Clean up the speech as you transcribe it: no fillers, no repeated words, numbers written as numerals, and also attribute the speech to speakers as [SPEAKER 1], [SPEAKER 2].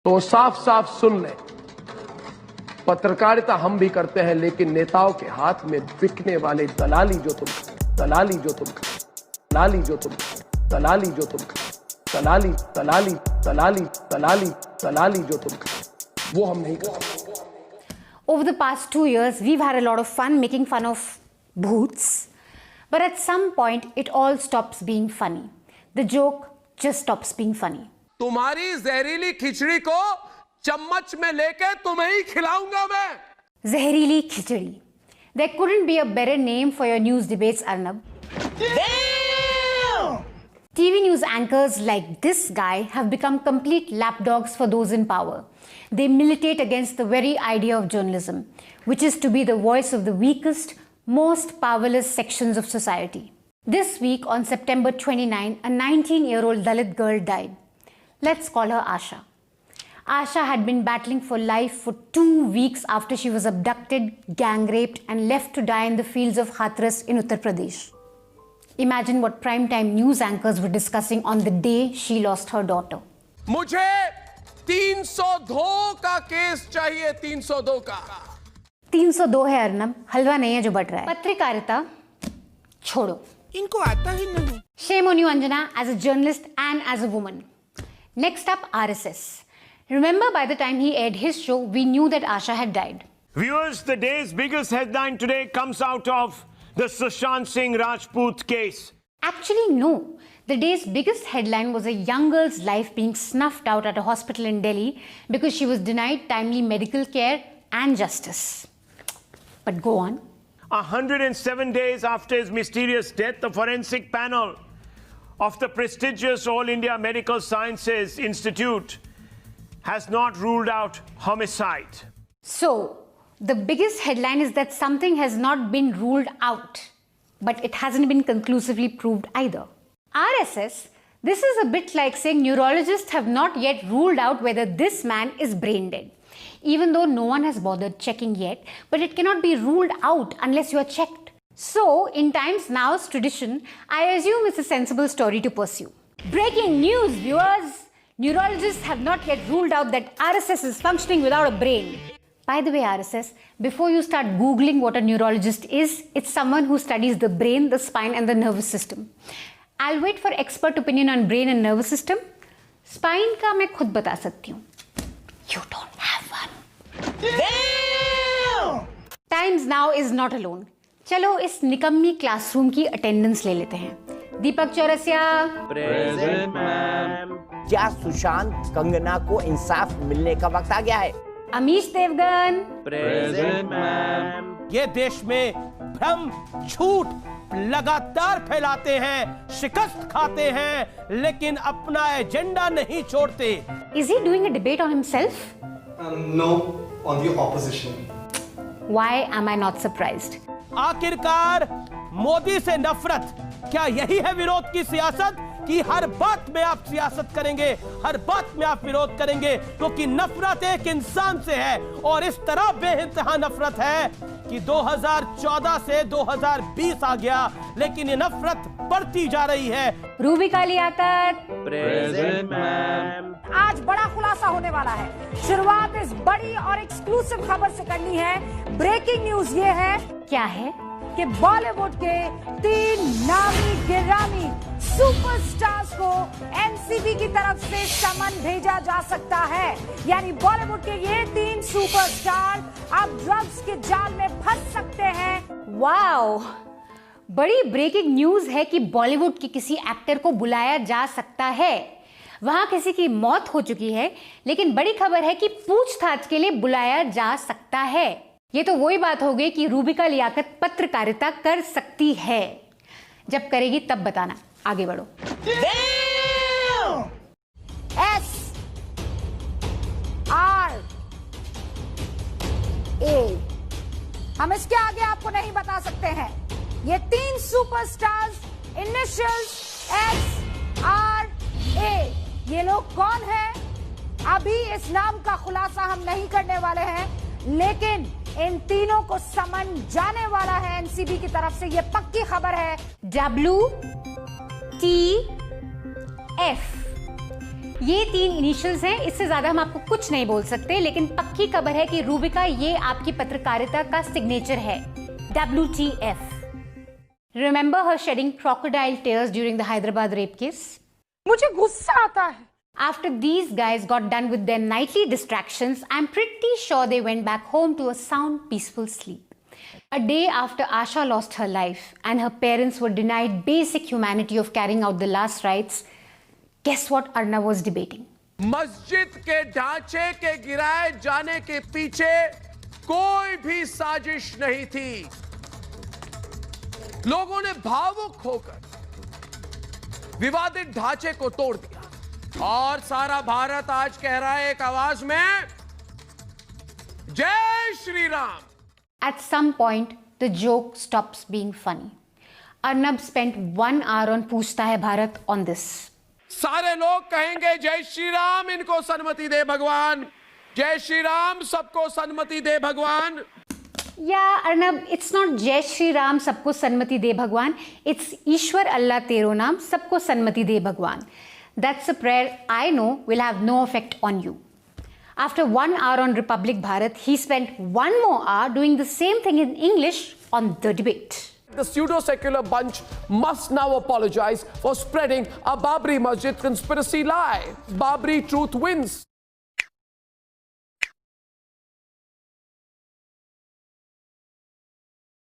[SPEAKER 1] तो साफ साफ सुन ले, पत्रकारिता हम भी करते हैं, लेकिन नेताओं के हाथ में बिकने वाले दलाली जो तुम दलाली जो तुम दलाली जो तुम दलाली जो तुम दलाली दलाली दलाली दलाली दलाली जो तुम, वो हम नहीं करते।
[SPEAKER 2] Over the past 2 years, we've had a lot of fun making fun of bhoots. But at some point, it all stops being funny. The joke just stops being funny.
[SPEAKER 1] तुम्हारी जहरीली खिचड़ी को चम्मच में लेके तुम्हें ही खिलाऊंगा मैं।
[SPEAKER 2] Zehreeli khichdi. There couldn't be a better name for your news debates, Arnab.
[SPEAKER 3] Damn!
[SPEAKER 2] TV news anchors like this guy have become complete lapdogs for those in power. They militate against the very idea of journalism, which is to be the voice of the weakest, most powerless sections of society. This week, on September 29, a 19-year-old Dalit girl died. Let's call her Asha. Asha had been battling for life for 2 weeks after she was abducted, gang raped, and left to die in the fields of Hathras in Uttar Pradesh. Imagine what primetime news anchors were discussing on the day she lost her daughter.
[SPEAKER 1] मुझे 302 का case चाहिए, 302 का।
[SPEAKER 2] 302 है अर्नब, हलवा नहीं है जो but रहा है। पत्रकारिता छोड़ो,
[SPEAKER 3] इनको आता ही नहीं।
[SPEAKER 2] Shame on you, Anjana, as a journalist and as a woman. Next up, RSS. Remember, by the time he aired his show, we knew that Asha had died.
[SPEAKER 4] Viewers, the day's biggest headline today comes out of the Sushant Singh Rajput case.
[SPEAKER 2] Actually, no. The day's biggest headline was a young girl's life being snuffed out at a hospital in Delhi because she was denied timely medical care and justice. But go on.
[SPEAKER 4] 107 days after his mysterious death, the forensic panel of the prestigious All India Medical Sciences Institute has not ruled out homicide.
[SPEAKER 2] So, the biggest headline is that something has not been ruled out, but it hasn't been conclusively proved either. RSS, this is a bit like saying neurologists have not yet ruled out whether this man is brain dead. Even though no one has bothered checking yet, but it cannot be ruled out unless you are checked. So, in Times Now's tradition, I assume it's a sensible story to pursue. Breaking news, viewers! Neurologists have not yet ruled out that RSS is functioning without a brain. By the way, RSS, before you start Googling what a neurologist is, it's someone who studies the brain, the spine and the nervous system. I'll wait for expert opinion on brain and nervous system. Spine का मैं खुद बता सकती हूँ. You don't have one.
[SPEAKER 3] Damn!
[SPEAKER 2] Times Now is not alone. चलो इस निकम्मी classroom की अटेंडेंस ले लेते हैं. दीपक चौरसिया.
[SPEAKER 5] Present ma'am. क्या सुशांत कंगना को इंसाफ मिलने का वक्त आ गया है?
[SPEAKER 2] अमीश देवगन.
[SPEAKER 5] Present ma'am.
[SPEAKER 3] ये देश में भ्रम, झूठ लगातार फैलाते हैं, शिकस्त खाते हैं, लेकिन अपना एजेंडा नहीं छोड़ते।
[SPEAKER 2] Is he doing a debate on himself?
[SPEAKER 6] No, on the opposition.
[SPEAKER 2] Why am I not surprised?
[SPEAKER 3] आखिरकार मोदी से नफरत, क्या यही है विरोध की सियासत? कि हर बात में आप सियासत करेंगे, हर बात में आप विरोध करेंगे, क्योंकि नफरत एक इंसान से है और इस तरह बेइंतहा नफरत है कि 2014 से 2020 आ गया, लेकिन ये नफरत बढ़ती जा रही है।
[SPEAKER 2] रूबिका लियाकत.
[SPEAKER 5] Present ma'am.
[SPEAKER 7] आज बड़ा खुलासा होने वाला है। शुरुआत इस बड़ी और एक्सक्लूसिव खबर से करनी है। ब्रेकिंग न्यूज ये है
[SPEAKER 2] क्या है
[SPEAKER 7] कि बॉलीवुड के 3 नामी गिरामी सुपरस्टार्स को एनसीबी की तरफ से समन भेजा जा सकता है। यानी बॉलीवुड के ये 3 सुपरस्टार अब ड्रग्स के जाल में फंस सकते हैं।
[SPEAKER 2] वाओ, बड़ी ब्रेकिंग न्यूज है कि बॉलीवुड के किसी एक्टर को बुलाया जा सकता है। वहां किसी की मौत हो चुकी है, लेकिन बड़ी खबर है कि पूछताछ के लिए बुलाया जा सकता है। ये तो वही बात हो गई कि रूबिका लियाकत पत्रकारिता कर सकती है। जब करेगी तब बताना। आगे बढ़ो।
[SPEAKER 7] SRA, हम इसके आगे आपको नहीं बता सकते हैं। ये 3 सुपरस्टार्स, इनिशियल्स SRA, ये लोग कौन हैं? अभी इस नाम का खुलासा हम नहीं करने वाले हैं, लेकिन इन तीनों को समन जाने वाला है एनसीबी की तरफ से, ये पक्की खबर है।
[SPEAKER 2] WTF, ये 3 इनिशियल्स हैं, इससे ज्यादा हम आपको कुछ नहीं बोल सकते, लेकिन पक्की खबर है कि रूबिका ये आपकी पत्रकारिता का सिग्नेचर है। WTF। Remember her shedding crocodile tears during the Hyderabad rape case?
[SPEAKER 7] मुझे गुस्सा आता है।
[SPEAKER 2] After these guys got done with their nightly distractions, I'm pretty sure they went back home to a sound, peaceful sleep. A day after Asha lost her life and her parents were denied basic humanity of carrying out the last rites, guess what Arnav was debating?
[SPEAKER 1] मस्जिद के ढांचे के गिराए जाने के पीछे कोई भी साजिश नहीं थी। लोगों ने भावुक होकर विवादित ढांचे को तोड़ दिया और सारा भारत आज कह रहा है एक आवाज में, जय Shri Ram.
[SPEAKER 2] At some point, the joke stops being funny. Arnab spent 1 hour on Poochta Hai Bharat on this.
[SPEAKER 1] सारे लोग कहेंगे जय श्री राम, इनको सन्मति दे भगवान, जय श्री राम, सबको सन्मति दे भगवान।
[SPEAKER 2] Yeah, Arnab, it's not Jai Shri Ram, सबको सन्मति दे भगवान. It's Ishwar Allah Tero Naam, सबको सन्मति दे भगवान. That's a prayer I know will have no effect on you. After 1 hour on Republic Bharat, he spent 1 more hour doing the same thing in English on the debate.
[SPEAKER 1] The pseudo-secular bunch must now apologize for spreading a Babri Masjid conspiracy lie. Babri truth wins.